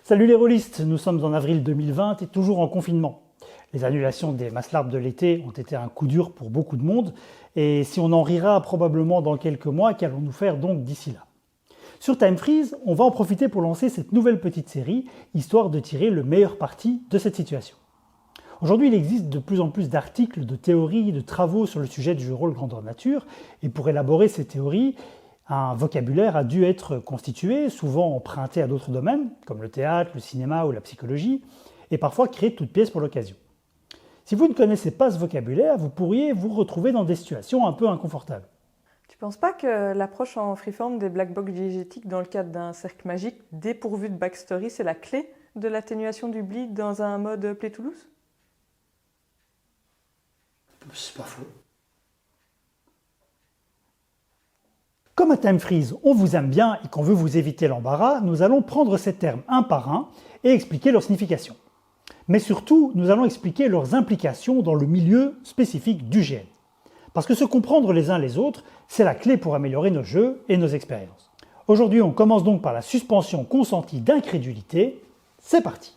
Salut les rôlistes, nous sommes en avril 2020 et toujours en confinement. Les annulations des masses larves de l'été ont été un coup dur pour beaucoup de monde, et si on en rira probablement dans quelques mois, qu'allons-nous faire donc d'ici là? Sur Time Freeze, on va en profiter pour lancer cette nouvelle petite série, histoire de tirer le meilleur parti de cette situation. Aujourd'hui, il existe de plus en plus d'articles, de théories, de travaux sur le sujet du jeu de rôle grandeur nature, et pour élaborer ces théories, un vocabulaire a dû être constitué, souvent emprunté à d'autres domaines, comme le théâtre, le cinéma ou la psychologie, et parfois créé de toutes pièces pour l'occasion. Si vous ne connaissez pas ce vocabulaire, vous pourriez vous retrouver dans des situations un peu inconfortables. Tu penses pas que l'approche en freeform des black box diégétiques dans le cadre d'un cercle magique dépourvu de backstory, c'est la clé de l'atténuation du bleed dans un mode Play to Lose? C'est pas faux. Comme à Time Freeze, on vous aime bien et qu'on veut vous éviter l'embarras, nous allons prendre ces termes un par un et expliquer leur signification. Mais surtout, nous allons expliquer leurs implications dans le milieu spécifique du GN. Parce que se comprendre les uns les autres, c'est la clé pour améliorer nos jeux et nos expériences. Aujourd'hui, on commence donc par la suspension consentie d'incrédulité. C'est parti!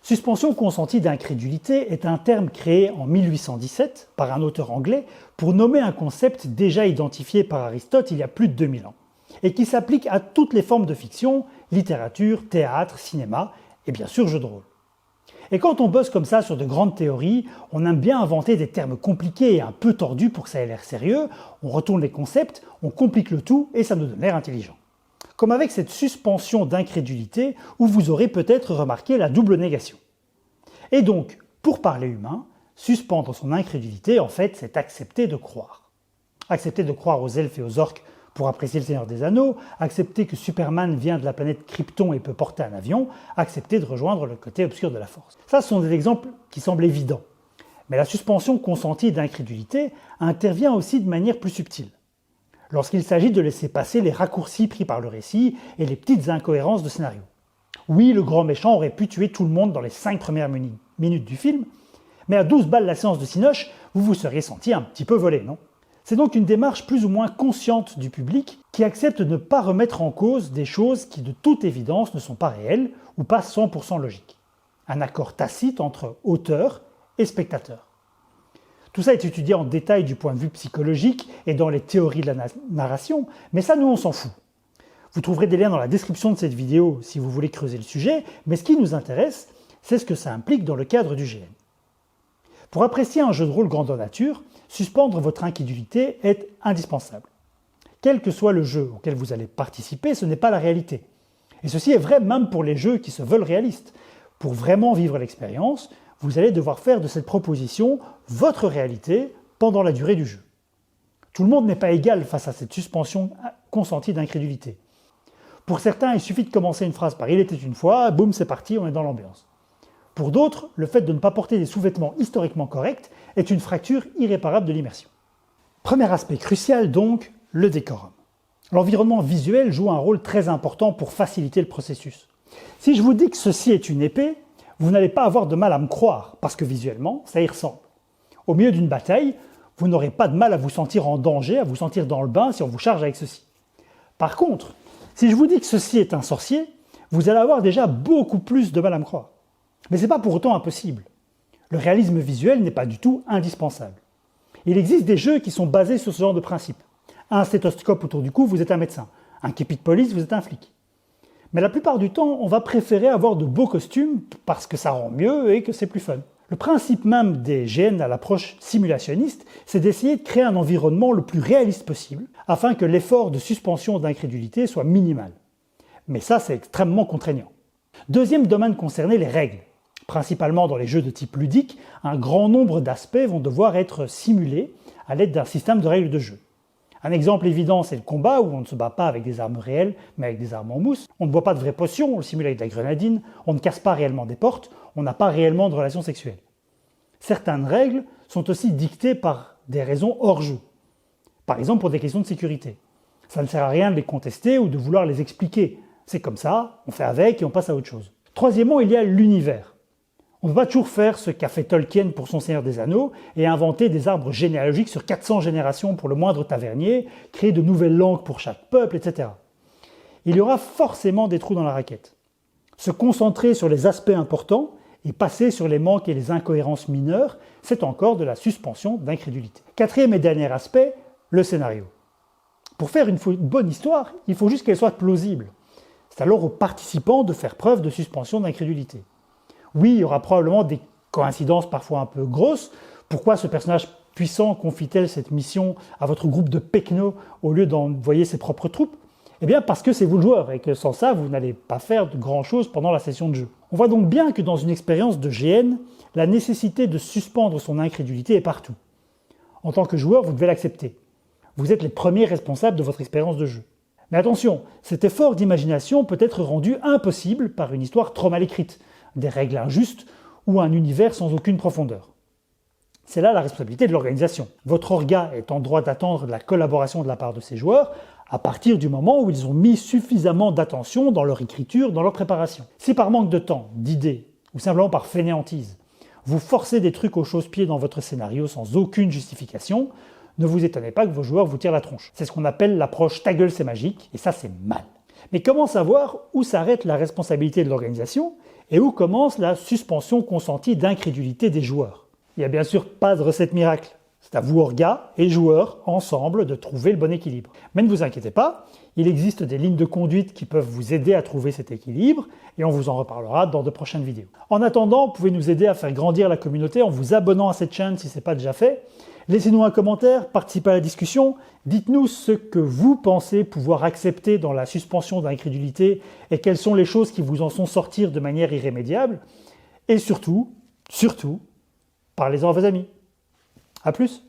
Suspension consentie d'incrédulité est un terme créé en 1817 par un auteur anglais pour nommer un concept déjà identifié par Aristote il y a plus de 2000 ans et qui s'applique à toutes les formes de fiction, littérature, théâtre, cinéma et bien sûr jeux de rôle. Et quand on bosse comme ça sur de grandes théories, on aime bien inventer des termes compliqués et un peu tordus pour que ça ait l'air sérieux, on retourne les concepts, on complique le tout et ça nous donne l'air intelligent. Comme avec cette suspension d'incrédulité où vous aurez peut-être remarqué la double négation. Et donc, pour parler humain, suspendre son incrédulité, en fait, c'est accepter de croire. Accepter de croire aux elfes et aux orques pour apprécier le Seigneur des Anneaux, accepter que Superman vient de la planète Krypton et peut porter un avion, accepter de rejoindre le côté obscur de la Force. Ça, ce sont des exemples qui semblent évidents. Mais la suspension consentie d'incrédulité intervient aussi de manière plus subtile. Lorsqu'il s'agit de laisser passer les raccourcis pris par le récit et les petites incohérences de scénario. Oui, le grand méchant aurait pu tuer tout le monde dans les 5 premières minutes du film, mais à 12 balles la séance de Cinoche, vous vous seriez senti un petit peu volé, non? C'est donc une démarche plus ou moins consciente du public qui accepte de ne pas remettre en cause des choses qui de toute évidence ne sont pas réelles ou pas 100% logiques. Un accord tacite entre auteur et spectateur. Tout ça est étudié en détail du point de vue psychologique et dans les théories de la narration, mais ça, nous, on s'en fout. Vous trouverez des liens dans la description de cette vidéo si vous voulez creuser le sujet, mais ce qui nous intéresse, c'est ce que ça implique dans le cadre du GN. Pour apprécier un jeu de rôle grandeur nature, suspendre votre incrédulité est indispensable. Quel que soit le jeu auquel vous allez participer, ce n'est pas la réalité. Et ceci est vrai même pour les jeux qui se veulent réalistes. Pour vraiment vivre l'expérience, vous allez devoir faire de cette proposition votre réalité pendant la durée du jeu. Tout le monde n'est pas égal face à cette suspension consentie d'incrédulité. Pour certains, il suffit de commencer une phrase par « il était une fois », boum, c'est parti, on est dans l'ambiance. Pour d'autres, le fait de ne pas porter des sous-vêtements historiquement corrects est une fracture irréparable de l'immersion. Premier aspect crucial donc, le décorum. L'environnement visuel joue un rôle très important pour faciliter le processus. Si je vous dis que ceci est une épée, vous n'allez pas avoir de mal à me croire, parce que visuellement, ça y ressemble. Au milieu d'une bataille, vous n'aurez pas de mal à vous sentir en danger, à vous sentir dans le bain si on vous charge avec ceci. Par contre, si je vous dis que ceci est un sorcier, vous allez avoir déjà beaucoup plus de mal à me croire. Mais ce n'est pas pour autant impossible. Le réalisme visuel n'est pas du tout indispensable. Il existe des jeux qui sont basés sur ce genre de principe. Un stéthoscope autour du cou, vous êtes un médecin. Un képi de police, vous êtes un flic. Mais la plupart du temps, on va préférer avoir de beaux costumes parce que ça rend mieux et que c'est plus fun. Le principe même des GN à l'approche simulationniste, c'est d'essayer de créer un environnement le plus réaliste possible afin que l'effort de suspension d'incrédulité soit minimal. Mais ça, c'est extrêmement contraignant. Deuxième domaine concerné, les règles. Principalement dans les jeux de type ludique, un grand nombre d'aspects vont devoir être simulés à l'aide d'un système de règles de jeu. Un exemple évident, c'est le combat où on ne se bat pas avec des armes réelles, mais avec des armes en mousse. On ne boit pas de vraies potions, on le simule avec de la grenadine. On ne casse pas réellement des portes, on n'a pas réellement de relations sexuelles. Certaines règles sont aussi dictées par des raisons hors jeu. Par exemple pour des questions de sécurité. Ça ne sert à rien de les contester ou de vouloir les expliquer. C'est comme ça, on fait avec et on passe à autre chose. Troisièmement, il y a l'univers. On ne peut pas toujours faire ce qu'a fait Tolkien pour son Seigneur des Anneaux et inventer des arbres généalogiques sur 400 générations pour le moindre tavernier, créer de nouvelles langues pour chaque peuple, etc. Il y aura forcément des trous dans la raquette. Se concentrer sur les aspects importants et passer sur les manques et les incohérences mineures, c'est encore de la suspension d'incrédulité. Quatrième et dernier aspect, le scénario. Pour faire une bonne histoire, il faut juste qu'elle soit plausible. C'est alors aux participants de faire preuve de suspension d'incrédulité. Oui, il y aura probablement des coïncidences parfois un peu grosses. Pourquoi ce personnage puissant confie-t-elle cette mission à votre groupe de pecnos au lieu d'envoyer ses propres troupes? Eh bien parce que c'est vous le joueur et que sans ça, vous n'allez pas faire de grand-chose pendant la session de jeu. On voit donc bien que dans une expérience de GN, la nécessité de suspendre son incrédulité est partout. En tant que joueur, vous devez l'accepter. Vous êtes les premiers responsables de votre expérience de jeu. Mais attention, cet effort d'imagination peut être rendu impossible par une histoire trop mal écrite, des règles injustes ou un univers sans aucune profondeur. C'est là la responsabilité de l'organisation. Votre orga est en droit d'attendre de la collaboration de la part de ses joueurs à partir du moment où ils ont mis suffisamment d'attention dans leur écriture, dans leur préparation. Si par manque de temps, d'idées, ou simplement par fainéantise, vous forcez des trucs au chausse-pied dans votre scénario sans aucune justification, ne vous étonnez pas que vos joueurs vous tirent la tronche. C'est ce qu'on appelle l'approche ta gueule c'est magique, et ça c'est mal. Mais comment savoir où s'arrête la responsabilité de l'organisation et où commence la suspension consentie d'incrédulité des joueurs? Il n'y a bien sûr pas de recette miracle. C'est à vous, orgas et joueurs, ensemble, de trouver le bon équilibre. Mais ne vous inquiétez pas, il existe des lignes de conduite qui peuvent vous aider à trouver cet équilibre, et on vous en reparlera dans de prochaines vidéos. En attendant, vous pouvez nous aider à faire grandir la communauté en vous abonnant à cette chaîne si ce n'est pas déjà fait. Laissez-nous un commentaire, participez à la discussion, dites-nous ce que vous pensez pouvoir accepter dans la suspension d'incrédulité et quelles sont les choses qui vous en sont sortir de manière irrémédiable. Et surtout, parlez-en à vos amis. À plus!